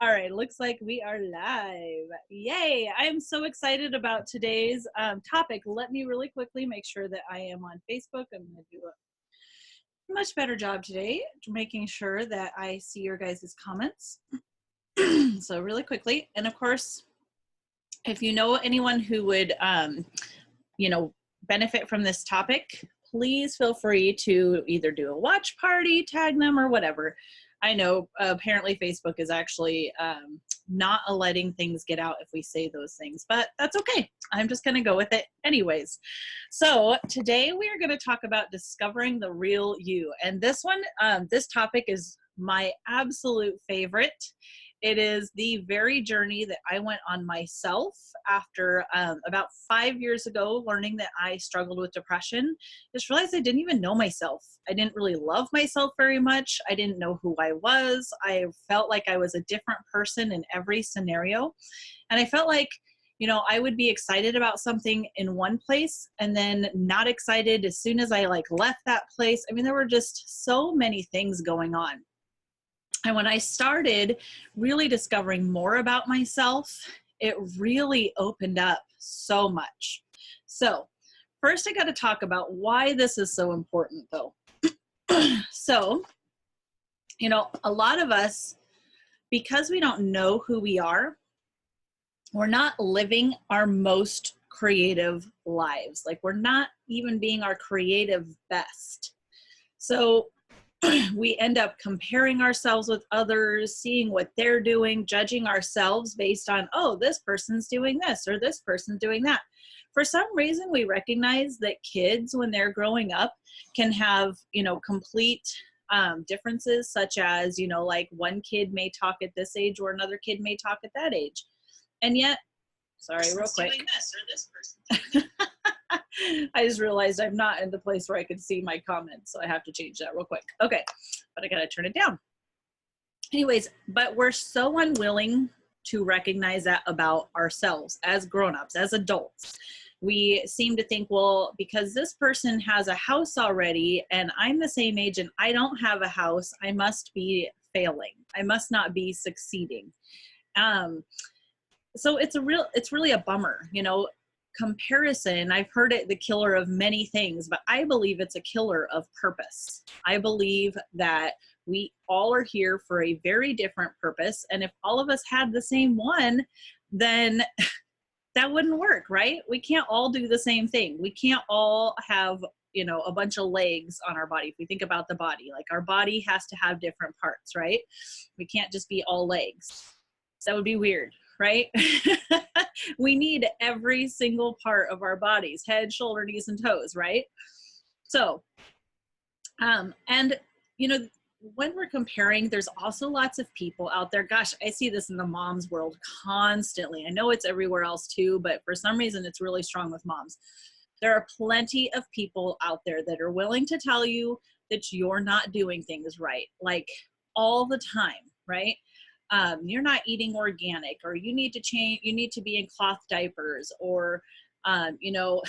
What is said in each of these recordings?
All right, looks like we are live. Yay! I am so excited about today's topic. Let me really quickly make sure that I am on Facebook. I'm going to do a much better job today, making sure that I see your guys' comments. So really quickly, and of course, if you know anyone who would, you know, benefit from this topic, please feel free to either do a watch party, tag them, or whatever. I know apparently Facebook is actually not letting things get out if we say those things, but that's okay. I'm just going to go with it anyways. So today we are going to talk about discovering the real you. And this one, this topic is my absolute favorite. It is the very journey that I went on myself after about 5 years ago, learning that I struggled with depression. Just realized I didn't even know myself. I didn't really love myself very much. I didn't know who I was. I felt like I was a different person in every scenario. And I felt like, you know, I would be excited about something in one place and then not excited as soon as I left that place. I mean, there were just so many things going on. And when I started really discovering more about myself, it really opened up so much. So first I got to talk about why this is so important though. So, you know, a lot of us, because we don't know who we are, we're not living our most creative lives. Like we're not even being our creative best. So we end up comparing ourselves with others, seeing what they're doing, judging ourselves based on, oh, this person's doing this or this person's doing that. For some reason, we recognize that kids, when they're growing up, can have, you know, complete differences, such as, you know, like one kid may talk at this age or another kid may talk at that age. And yet, sorry, real quick. Doing this or this person. I just realized I'm not in the place where I can see my comments, so I have to change that real quick. Okay, but I gotta turn it down. Anyways, but we're so unwilling to recognize that about ourselves as grown-ups, as adults. We seem to think, well, because this person has a house already and I'm the same age and I don't have a house, I must be failing. I must not be succeeding. So it's really a bummer, you know. Comparison, I've heard it the killer of many things, but I believe it's a killer of purpose. I believe that we all are here for a very different purpose, and if all of us had the same one, then that wouldn't work, right? We can't all do the same thing. We can't all have, you know, a bunch of legs on our body. If we think about the body, like our body has to have different parts, right? We can't just be all legs. That would be weird, right? We need every single part of our bodies, head, shoulder, knees, and toes, right? So, and you know, when we're comparing, there's also lots of people out there. Gosh, I see this in the moms world constantly. I know it's everywhere else too, but for some reason it's really strong with moms. There are plenty of people out there that are willing to tell you that you're not doing things right, like all the time, right? You're not eating organic, or you need to change, you need to be in cloth diapers, or, you know,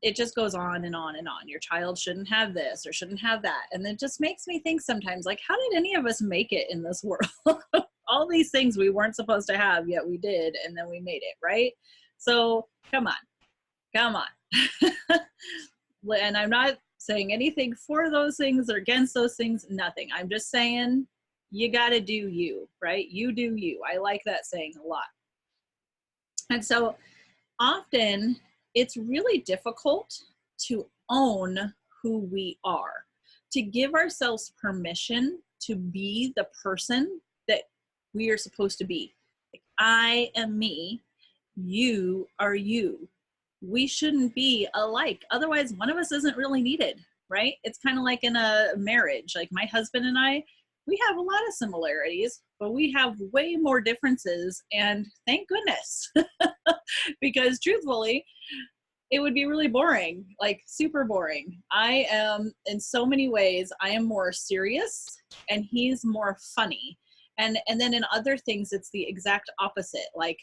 it just goes on and on and on. Your child shouldn't have this or shouldn't have that. And it just makes me think sometimes, like, how did any of us make it in this world? All these things we weren't supposed to have, yet we did, and then we made it, right? So come on, come on. And I'm not saying anything for those things or against those things, nothing. I'm just saying, you got to do you, right? You do you. I like that saying a lot. And so often it's really difficult to own who we are, to give ourselves permission to be the person that we are supposed to be. Like, I am me, you are you. We shouldn't be alike. Otherwise, one of us isn't really needed, right? It's kind of like in a marriage. Like my husband and I, we have a lot of similarities, but we have way more differences, and thank goodness. Because truthfully, it would be really boring, like super boring. I am, in so many ways, I am more serious and he's more funny. And then in other things, it's the exact opposite. Like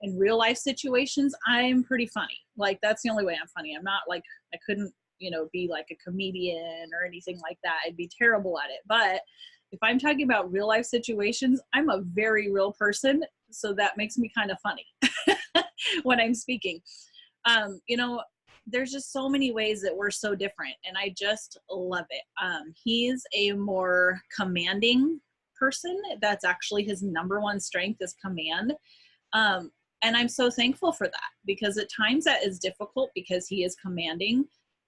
in real life situations, I'm pretty funny. Like that's the only way I'm funny. I'm not like, I couldn't, you know, be like a comedian or anything like that. I'd be terrible at it. But if I'm talking about real life situations, I'm a very real person. So that makes me kind of funny when I'm speaking. You know, there's just so many ways that we're so different, and I just love it. He's a more commanding person. That's actually his number one strength is command. Um, and I'm so thankful for that, because at times that is difficult because he is commanding,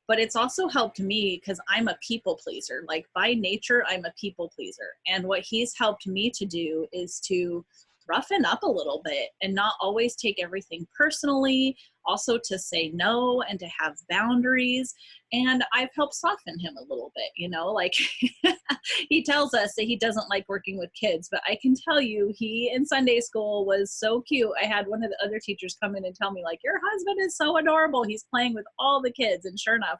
but it's also helped me because I'm a people pleaser. Like by nature, I'm a people pleaser. And what he's helped me to do is to roughen up a little bit and not always take everything personally, also to say no and to have boundaries. And I've helped soften him a little bit, you know, like he tells us that he doesn't like working with kids, but I can tell you he in Sunday school was so cute. I had one of the other teachers come in and tell me like, your husband is so adorable. He's playing with all the kids. And sure enough,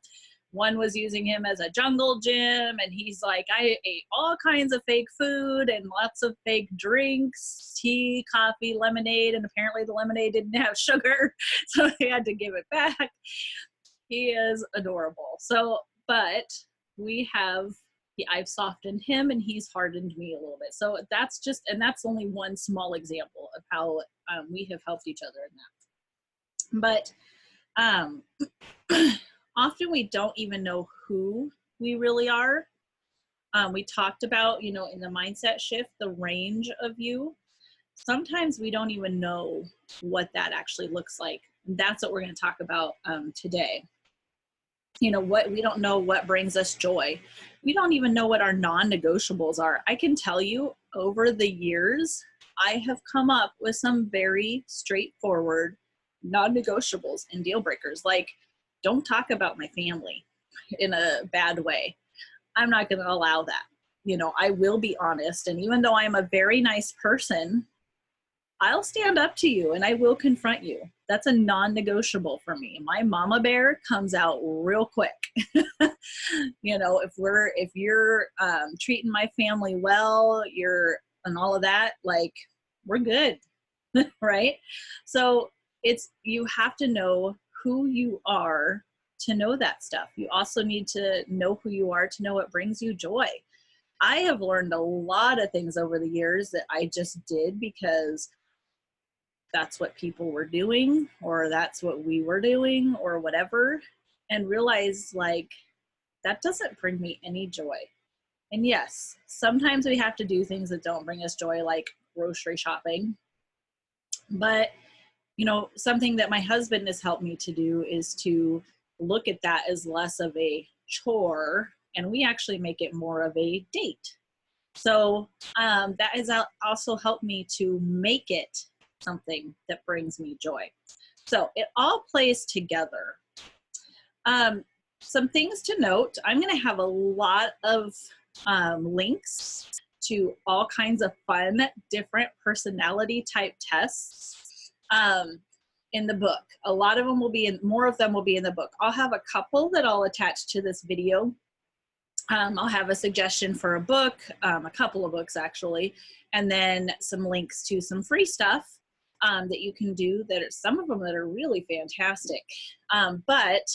one was using him as a jungle gym, and he's like, I ate all kinds of fake food and lots of fake drinks, tea, coffee, lemonade, and apparently the lemonade didn't have sugar, so they had to give it back. He is adorable. So, but I've softened him and he's hardened me a little bit. So that's only one small example of how we have helped each other in that. But often we don't even know who we really are. We talked about, you know, in the mindset shift, the range of you. Sometimes we don't even know what that actually looks like. That's what we're going to talk about today. You know, we don't know what brings us joy. We don't even know what our non-negotiables are. I can tell you over the years, I have come up with some very straightforward non-negotiables and deal breakers. Like, don't talk about my family in a bad way. I'm not going to allow that. You know, I will be honest. And even though I'm a very nice person, I'll stand up to you and I will confront you. That's a non-negotiable for me. My mama bear comes out real quick. You know, if you're treating my family well, and all of that, like, we're good. Right? So you have to know who you are to know that stuff. You also need to know who you are to know what brings you joy. I have learned a lot of things over the years that I just did because that's what people were doing, or that's what we were doing, or whatever, and realize like that doesn't bring me any joy. And yes, sometimes we have to do things that don't bring us joy, like grocery shopping. But you know, something that my husband has helped me to do is to look at that as less of a chore, and we actually make it more of a date. So that has also helped me to make it something that brings me joy. So it all plays together. Some things to note, I'm going to have a lot of links to all kinds of fun, different personality type tests in the book. A lot of them more of them will be in the book. I'll have a couple that I'll attach to this video. I'll have a suggestion for a book, a couple of books actually, and then some links to some free stuff that you can do some of them that are really fantastic. But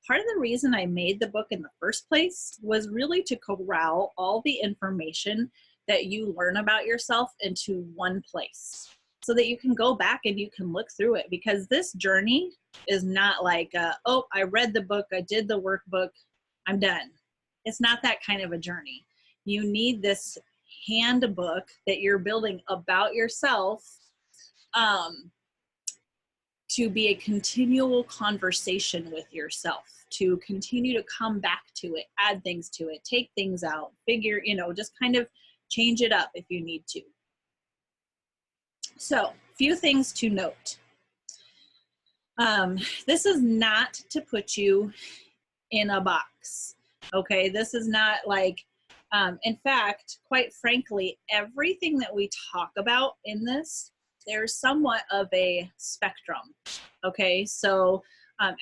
part of the reason I made the book in the first place was really to corral all the information that you learn about yourself into one place so that you can go back and you can look through it, because this journey is not like, oh, I read the book, I did the workbook, I'm done. It's not that kind of a journey. You need this handbook that you're building about yourself to be a continual conversation with yourself, to continue to come back to it, add things to it, take things out, just kind of change it up if you need to. So, few things to note. This is not to put you in a box. Okay, this is not like, in fact, quite frankly, everything that we talk about in this, there's somewhat of a spectrum. Okay, so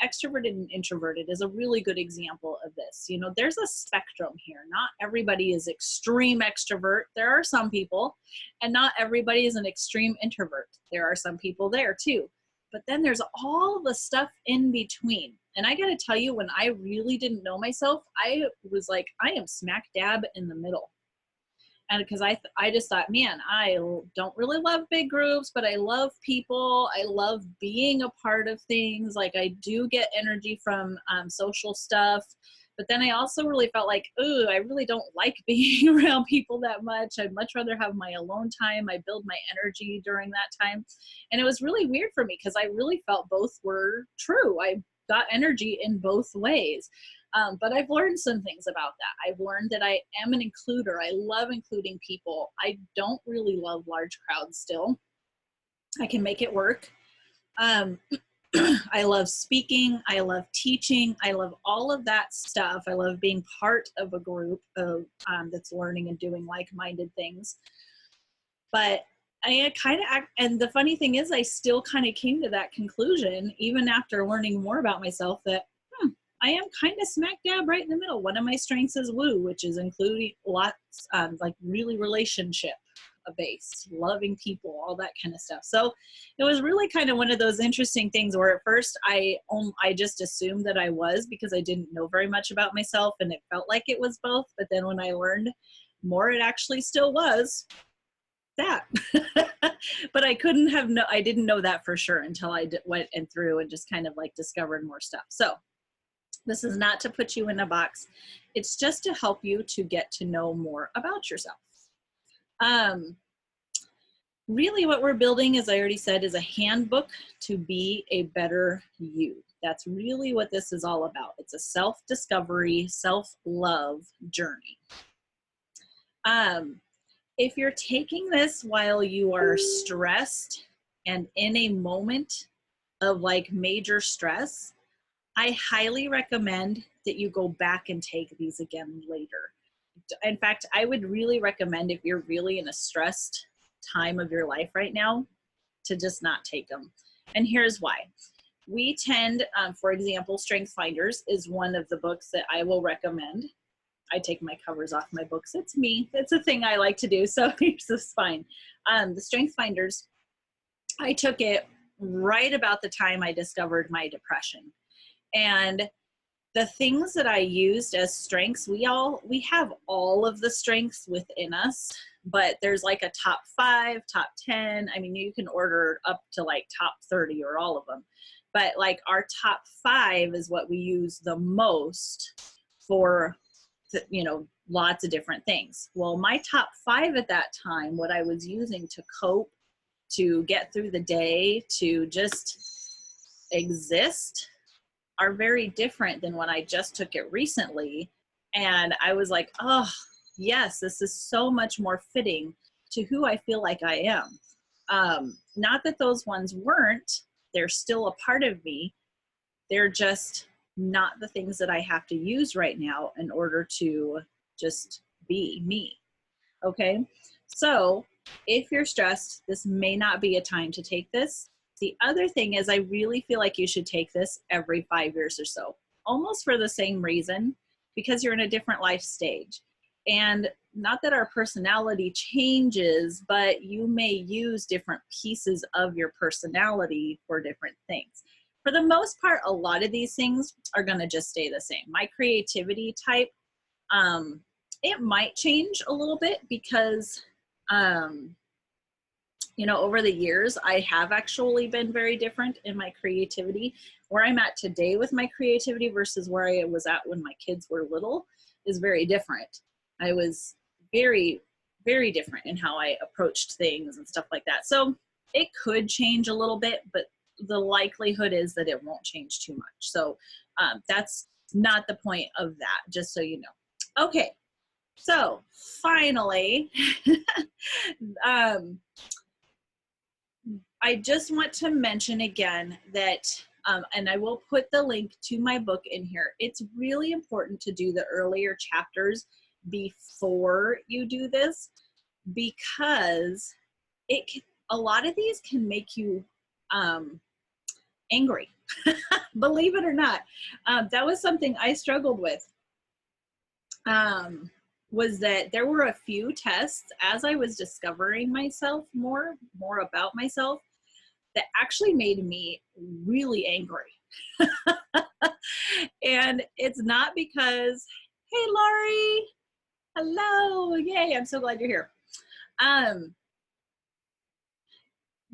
extroverted and introverted is a really good example of this. You know, there's a spectrum here. Not everybody is extreme extrovert. There are some people, and not everybody is an extreme introvert. There are some people there too. But then there's all the stuff in between. And I got to tell you, when I really didn't know myself, I was like, I am smack dab in the middle. And because I just thought, man, don't really love big groups, but I love people. I love being a part of things. Like I do get energy from social stuff. But then I also really felt like, ooh, I really don't like being around people that much. I'd much rather have my alone time. I build my energy during that time. And it was really weird for me because I really felt both were true. I got energy in both ways. But I've learned some things about that. I've learned that I am an includer. I love including people. I don't really love large crowds still. I can make it work. I love speaking. I love teaching. I love all of that stuff. I love being part of a group of that's learning and doing like-minded things. But I kind of act, and the funny thing is, I still kind of came to that conclusion, even after learning more about myself, that I am kind of smack dab right in the middle. One of my strengths is woo, which is including lots, like really relationship based, loving people, all that kind of stuff. So it was really kind of one of those interesting things where at first I just assumed that I was, because I didn't know very much about myself and it felt like it was both. But then when I learned more, it actually still was that. But I didn't know that for sure until I went and through and just kind of like discovered more stuff. So this is not to put you in a box. It's just to help you to get to know more about yourself. Really what we're building, as I already said, is a handbook to be a better you. That's really what this is all about. It's a self-discovery, self-love journey. If you're taking this while you are stressed and in a moment of like major stress, I highly recommend that you go back and take these again later. In fact, I would really recommend, if you're really in a stressed time of your life right now, to just not take them. And here's why. We tend, for example, Strength Finders is one of the books that I will recommend. I take my covers off my books. It's me. It's a thing I like to do. So this is fine. The Strength Finders, I took it right about the time I discovered my depression. And the things that I used as strengths, we have all of the strengths within us, but there's like a top 5, top 10. I mean, you can order up to like top 30 or all of them. But like our top 5 is what we use the most for, lots of different things. Well, my top 5 at that time, what I was using to cope, to get through the day, to just exist, are very different than when I just took it recently. And I was like, oh, yes, this is so much more fitting to who I feel like I am. Not that those ones weren't, they're still a part of me. They're just not the things that I have to use right now in order to just be me. Okay. So if you're stressed, this may not be a time to take this. The other thing is, I really feel like you should take this every 5 years or so, almost for the same reason, because you're in a different life stage. And not that our personality changes, but you may use different pieces of your personality for different things. For the most part, a lot of these things are going to just stay the same. My creativity type, it might change a little bit because, over the years, I have actually been very different in my creativity. Where I'm at today with my creativity versus where I was at when my kids were little is very different. I was very, very different in how I approached things and stuff like that. So it could change a little bit, but the likelihood is that it won't change too much. So that's not the point of that, just so you know. Okay, so finally, I just want to mention again that, and I will put the link to my book in here. It's really important to do the earlier chapters before you do this, because a lot of these can make you angry. Believe it or not. That was something I struggled with. Was that there were a few tests as I was discovering myself more about myself that actually made me really angry. And it's not because, hey, Laurie, Hello. Yay. I'm so glad you're here. Um,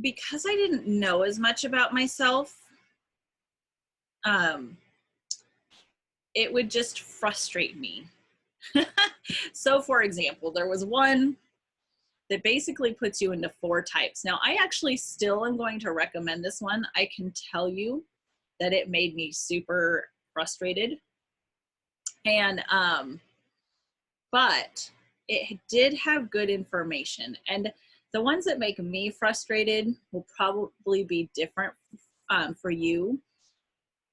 because I didn't know as much about myself, um, it would just frustrate me. So for example, there was one that basically puts you into 4 types. Now, I actually still am going to recommend this one. I can tell you that it made me super frustrated. And, but it did have good information. And the ones that make me frustrated will probably be different for you.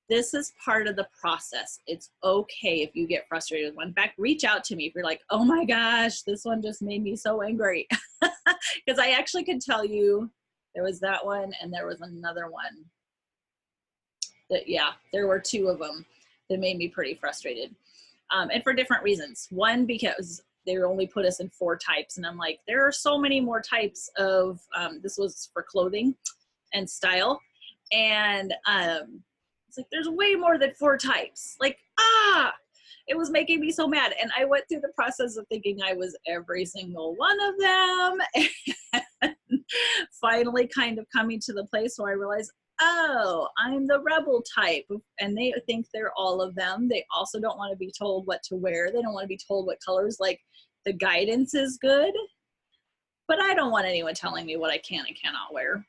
This is part of the process. It's okay if you get frustrated with one. In fact, reach out to me if you're like, oh my gosh, this one just made me so angry. Because I actually could tell you there was that one and there was another one that, yeah, there were 2 of them that made me pretty frustrated. And for different reasons. One, because they only put us in 4 types. And I'm like, there are so many more types of, this was for clothing and style. And it's like, there's way more than 4 types. Like, it was making me so mad. And I went through the process of thinking I was every single one of them. And finally kind of coming to the place where I realized, oh, I'm the rebel type. And they think they're all of them. They also don't want to be told what to wear. They don't want to be told what colors. Like, the guidance is good, but I don't want anyone telling me what I can and cannot wear.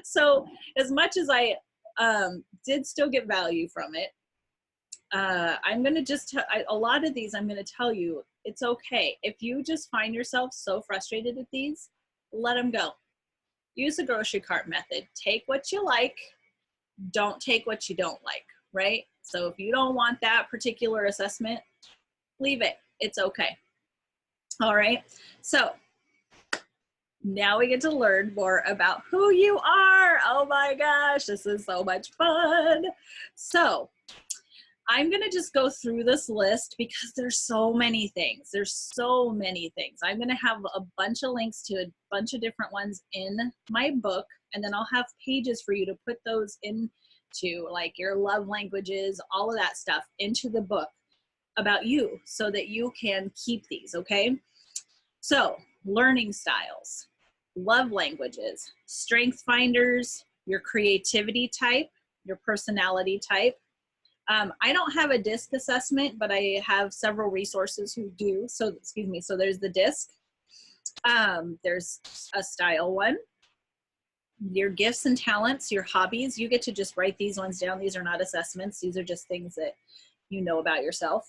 So as much as I did still get value from it, I'm going to just, a lot of these I'm going to tell you, it's okay. If you just find yourself so frustrated at these, let them go. Use the grocery cart method. Take what you like, don't take what you don't like, right? So if you don't want that particular assessment, leave it. It's okay. All right. So now we get to learn more about who you are. Oh my gosh, this is so much fun. So I'm going to just go through this list because there's so many things. There's so many things. I'm going to have a bunch of links to a bunch of different ones in my book, and then I'll have pages for you to put those into, like your love languages, all of that stuff into the book about you so that you can keep these, okay? So, learning styles, love languages, strength finders, your creativity type, your personality type. I don't have a DISC assessment, but I have several resources who do. So, excuse me, so there's the DISC. There's a style one. Your gifts and talents, your hobbies, you get to just write these ones down. These are not assessments. These are just things that you know about yourself.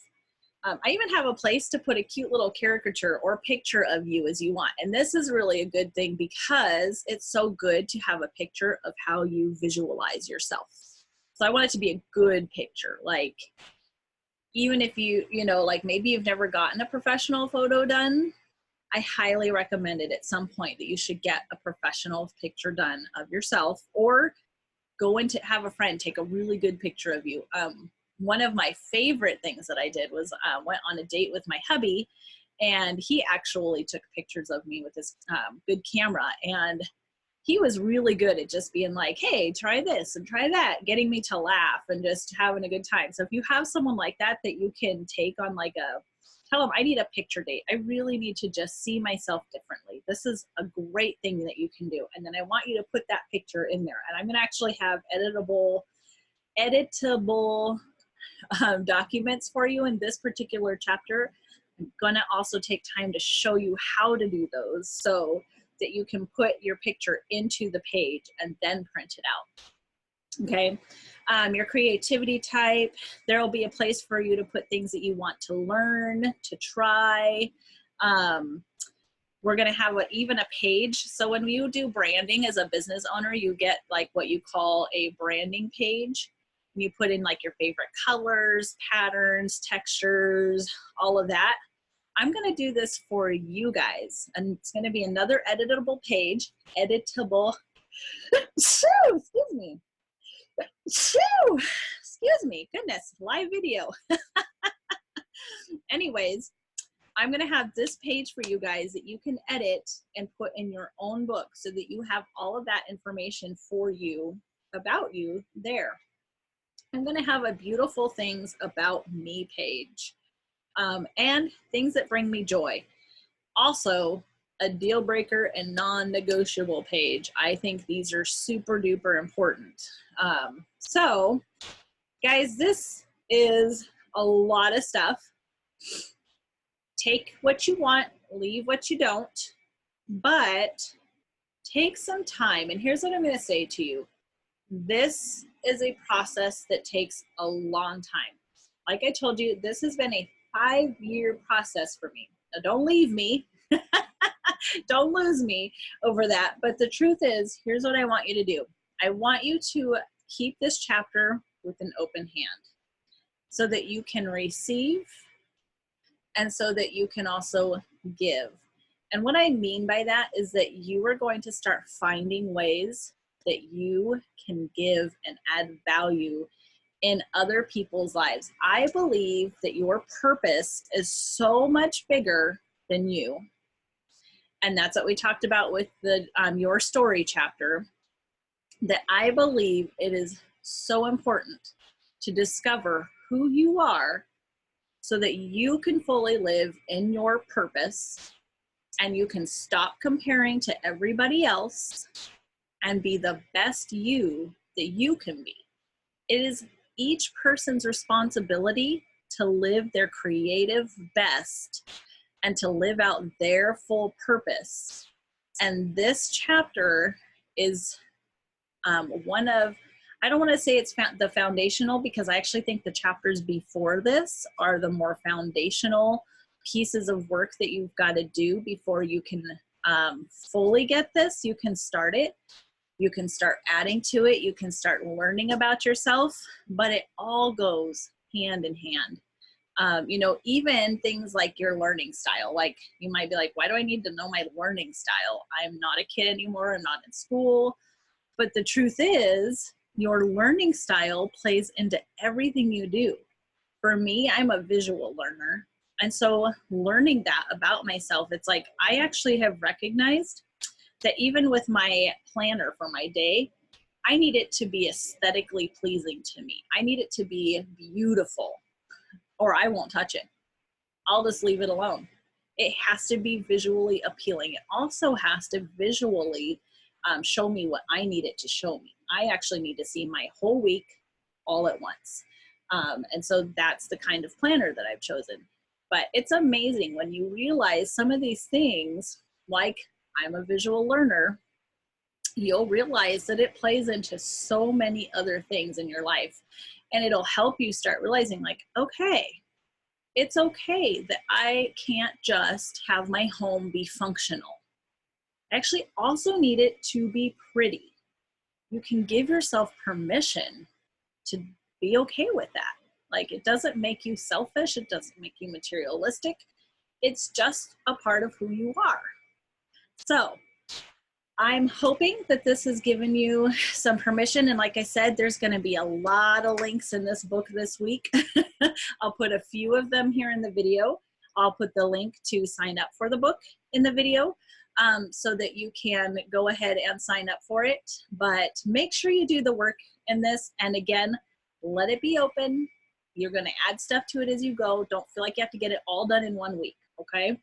I even have a place to put a cute little caricature or picture of you as you want. And this is really a good thing because it's so good to have a picture of how you visualize yourself. So I want it to be a good picture. Like, even if you know, like maybe you've never gotten a professional photo done, I highly recommend it at some point that you should get a professional picture done of yourself, or go in to have a friend take a really good picture of you. One of my favorite things that I did was went on a date with my hubby, and he actually took pictures of me with his good camera. And he was really good at just being like, hey, try this and try that, getting me to laugh and just having a good time. So if you have someone like that that you can take on, like tell them, I need a picture date. I really need to just see myself differently. This is a great thing that you can do. And then I want you to put that picture in there. And I'm going to actually have editable documents for you in this particular chapter. I'm going to also take time to show you how to do those so that you can put your picture into the page and then print it out. Okay. Your creativity type, there will be a place for you to put things that you want to learn, to try. We're going to have even a page. So when you do branding as a business owner, you get like what you call a branding page. You put in like your favorite colors, patterns, textures, all of that. I'm going to do this for you guys, and it's going to be another editable page, editable. Excuse me. Excuse me. Goodness, live video. Anyways, I'm going to have this page for you guys that you can edit and put in your own book so that you have all of that information for you, about you there. I'm going to have a beautiful things about me page. and things that bring me joy. Also, a deal breaker and non-negotiable page. I think these are super duper important. So guys, this is a lot of stuff. Take what you want, leave what you don't, but take some time. And here's what I'm going to say to you. This is a process that takes a long time. Like I told you, this has been a 5-year process for me. Now, don't leave me. Don't lose me over that. But the truth is, here's what I want you to do. I want you to keep this chapter with an open hand so that you can receive and so that you can also give. And what I mean by that is that you are going to start finding ways that you can give and add value in other people's lives. I believe that your purpose is so much bigger than you. And that's what we talked about with the Your Story chapter, that I believe it is so important to discover who you are so that you can fully live in your purpose and you can stop comparing to everybody else and be the best you that you can be. It is each person's responsibility to live their creative best and to live out their full purpose. And this chapter is one of, I don't want to say it's the foundational, because I actually think the chapters before this are the more foundational pieces of work that you've got to do before you can fully get this. You can start it. You can start adding to it. You can start learning about yourself, but it all goes hand in hand. You know, even things like your learning style, like you might be like, why do I need to know my learning style? I'm not a kid anymore. I'm not in school. But the truth is, your learning style plays into everything you do. For me, I'm a visual learner. And so learning that about myself, it's like I actually have recognized that even with my planner for my day, I need it to be aesthetically pleasing to me. I need it to be beautiful, or I won't touch it. I'll just leave it alone. It has to be visually appealing. It also has to visually show me what I need it to show me. I actually need to see my whole week all at once. And so that's the kind of planner that I've chosen. But it's amazing when you realize some of these things, like I'm a visual learner, you'll realize that it plays into so many other things in your life. And it'll help you start realizing, like, okay, it's okay that I can't just have my home be functional. I actually also need it to be pretty. You can give yourself permission to be okay with that. Like, it doesn't make you selfish. It doesn't make you materialistic. It's just a part of who you are. So I'm hoping that this has given you some permission. And like I said, there's going to be a lot of links in this book this week. I'll put a few of them here in the video. I'll put the link to sign up for the book in the video so that you can go ahead and sign up for it. But make sure you do the work in this. And again, let it be open. You're going to add stuff to it as you go. Don't feel like you have to get it all done in 1 week. Okay.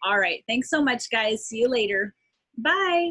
All right. Thanks so much, guys. See you later. Bye.